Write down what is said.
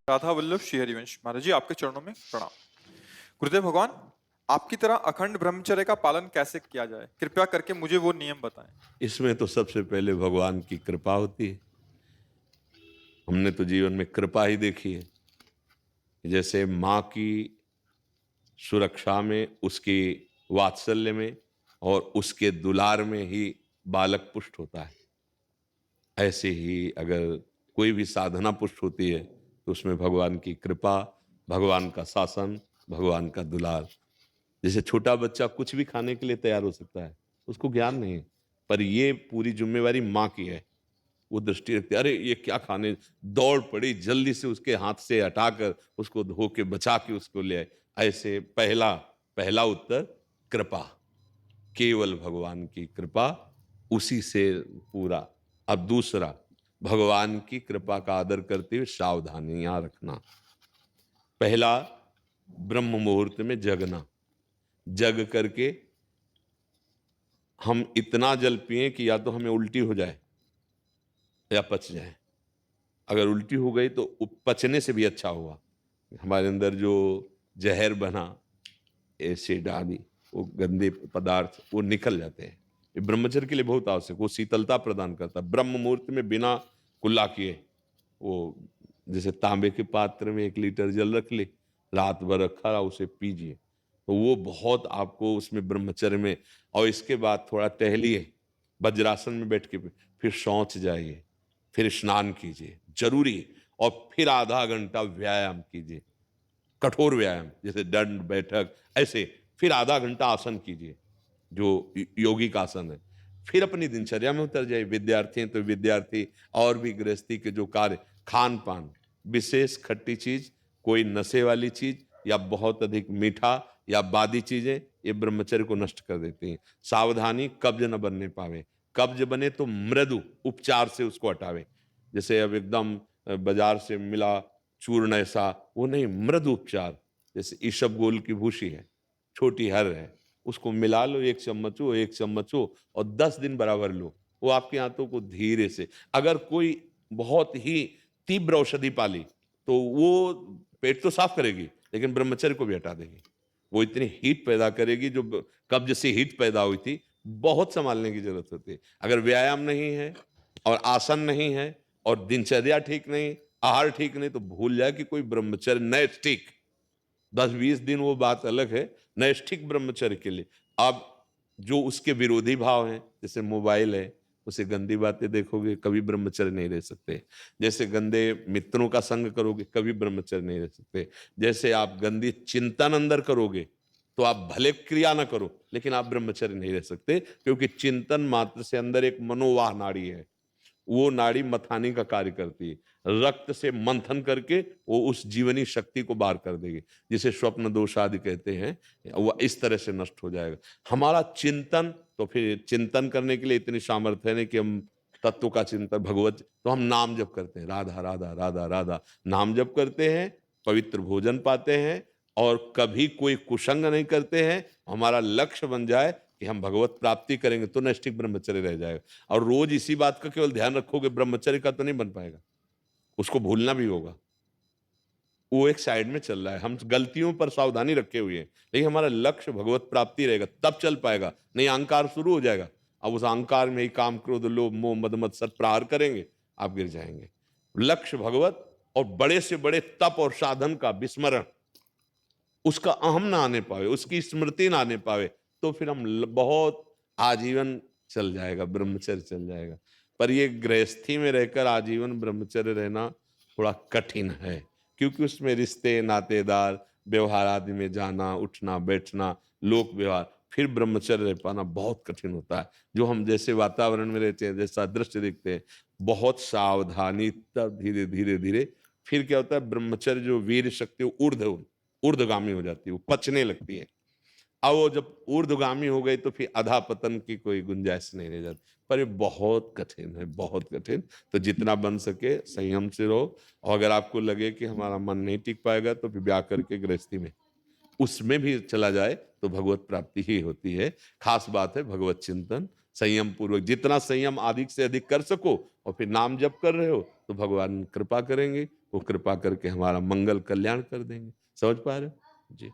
राधा वल्लभ श्री हरिवंश महाराज जी, आपके चरणों में प्रणाम। गुरुदेव भगवान, आपकी तरह अखंड ब्रह्मचर्य का पालन कैसे किया जाए, कृपया करके मुझे वो नियम बताएं। इसमें तो सबसे पहले भगवान की कृपा होती है। हमने तो जीवन में कृपा ही देखी है। जैसे माँ की सुरक्षा में, उसकी वात्सल्य में और उसके दुलार में ही बालक पुष्ट होता है। ऐसे ही अगर कोई भी साधना पुष्ट होती है तो उसमें भगवान की कृपा, भगवान का शासन, भगवान का दुलार। जैसे छोटा बच्चा कुछ भी खाने के लिए तैयार हो सकता है, उसको ज्ञान नहीं है, पर ये पूरी जिम्मेवारी माँ की है। वो दृष्टि रखती है, अरे ये क्या खाने, दौड़ पड़ी, जल्दी से उसके हाथ से हटाकर उसको धो के बचा के उसको ले आए। ऐसे पहला पहला उत्तर कृपा, केवल भगवान की कृपा, उसी से पूरा। अब दूसरा, भगवान की कृपा का आदर करते हुए सावधानियां रखना। पहला, ब्रह्म मुहूर्त में जगना। जग करके हम इतना जल पिए कि या तो हमें उल्टी हो जाए या पच जाए। अगर उल्टी हो गई तो पचने से भी अच्छा हुआ, हमारे अंदर जो जहर बना, एसिड आदि, वो गंदे पदार्थ वो निकल जाते हैं। ये ब्रह्मचर्य के लिए बहुत आवश्यक, वो शीतलता प्रदान करता है। ब्रह्म मुहूर्त में बिना कुल्ला किए, वो जैसे तांबे के पात्र में 1 लीटर जल रख ले, रात भर रखा रहा, उसे पीजिए, तो वो बहुत आपको उसमें ब्रह्मचर्य में। और इसके बाद थोड़ा टहलिए, वज्रासन में बैठ के, फिर शौच जाइए, फिर स्नान कीजिए, जरूरी है। और फिर आधा घंटा व्यायाम कीजिए, कठोर व्यायाम, जैसे दंड बैठक, ऐसे। फिर आधा घंटा आसन कीजिए, जो योगिक आसन है। फिर अपनी दिनचर्या में उतर जाइए। विद्यार्थी हैं तो विद्यार्थी, और भी गृहस्थी के जो कार्य, खान पान, विशेष खट्टी चीज, कोई नशे वाली चीज या बहुत अधिक मीठा या बादी चीजें, ये ब्रह्मचर्य को नष्ट कर देती हैं। सावधानी, कब्ज न बनने पावे। कब्ज बने तो मृदु उपचार से उसको हटावे। जैसे अब एकदम बाजार से मिला चूर्ण ऐसा, वो नहीं, मृदु उपचार। जैसे ईसबगोल की भूसी है, छोटी हर है, उसको मिला लो, 1 चम्मच हो और 10 दिन बराबर लो। वो आपके हाथों को धीरे से, अगर कोई बहुत ही तीव्र औषधि पाली तो वो पेट तो साफ करेगी लेकिन ब्रह्मचर्य को भी हटा देगी। वो इतनी हीट पैदा करेगी, जो कब्ज से हीट पैदा हुई थी, बहुत संभालने की जरूरत होती है। अगर व्यायाम नहीं है और आसन नहीं है और दिनचर्या ठीक नहीं, आहार ठीक नहीं, तो भूल जाए कि कोई ब्रह्मचर्य नैष्ठिक 10-20 दिन वो बात अलग है, नैष्ठिक ब्रह्मचर्य के लिए। अब जो उसके विरोधी भाव हैं, जैसे मोबाइल है, उसे गंदी बातें देखोगे, कभी ब्रह्मचर्य नहीं रह सकते। जैसे गंदे मित्रों का संग करोगे, कभी ब्रह्मचर्य नहीं रह सकते। जैसे आप गंदी चिंतन अंदर करोगे, तो आप भले क्रिया ना करो लेकिन आप ब्रह्मचर्य नहीं रह सकते, क्योंकि चिंतन मात्र से अंदर एक मनोवाह नाड़ी है, वो नाड़ी मथानी का कार्य करती है। रक्त से मंथन करके वो उस जीवनी शक्ति को बाहर कर देगी, जिसे स्वप्न दोष आदि कहते हैं। वो इस तरह से नष्ट हो जाएगा हमारा चिंतन। तो फिर चिंतन करने के लिए इतनी सामर्थ्य है कि हम तत्व का चिंतन, भगवत, तो हम नाम जप करते हैं, राधा राधा राधा राधा, नाम जप करते हैं, पवित्र भोजन पाते हैं, और कभी कोई कुसंग नहीं करते हैं। हमारा लक्ष्य बन जाए कि हम भगवत प्राप्ति करेंगे, तो नैष्ठिक ब्रह्मचर्य रह जाएगा। और रोज इसी बात का केवल ध्यान रखोगे, ब्रह्मचर्य का तो नहीं बन पाएगा, उसको भूलना भी होगा। वो एक साइड में चल रहा है, हम गलतियों पर सावधानी रखे हुए हैं, लेकिन हमारा लक्ष्य भगवत प्राप्ति रहेगा, तब चल पाएगा, नहीं अहंकार शुरू हो जाएगा। अब उस अहंकार में ही काम, क्रोध, लोभ, मोह, मद मत्सर प्रहार करेंगे, आप गिर जाएंगे। लक्ष्य भगवत, और बड़े से बड़े तप और साधन का विस्मरण, उसका अहम ना आने पावे, उसकी स्मृति ना आने पावे, तो फिर हम बहुत आजीवन चल जाएगा, ब्रह्मचर्य चल जाएगा। पर ये गृहस्थी में रहकर आजीवन ब्रह्मचर्य रहना थोड़ा कठिन है, क्योंकि उसमें रिश्ते, नातेदार, व्यवहार आदि में जाना, उठना बैठना, लोक व्यवहार, फिर ब्रह्मचर्य रह पाना बहुत कठिन होता है। जो हम जैसे वातावरण में रहते हैं, जैसा दृश्य देखते हैं, बहुत सावधानी, तब धीरे धीरे धीरे फिर क्या होता है, ब्रह्मचर्य जो वीर शक्ति ऊर्ध्वगामी हो जाती है, वो पचने लगती है। अब वो जब ऊर्ध्वगामी हो गई तो फिर अधा पतन की कोई गुंजाइश नहीं रह जाती। पर ये बहुत कठिन है, बहुत कठिन। तो जितना बन सके संयम से रहो, और अगर आपको लगे कि हमारा मन नहीं टिक पाएगा तो फिर ब्याह करके गृहस्थी में, उसमें भी चला जाए तो भगवत प्राप्ति ही होती है। खास बात है भगवत चिंतन, संयम पूर्वक, जितना संयम अधिक से अधिक कर सको, और फिर नाम जप कर रहे हो तो भगवान कृपा करेंगे, वो कृपा करके हमारा मंगल कल्याण कर देंगे। समझ पा रहे हो जी?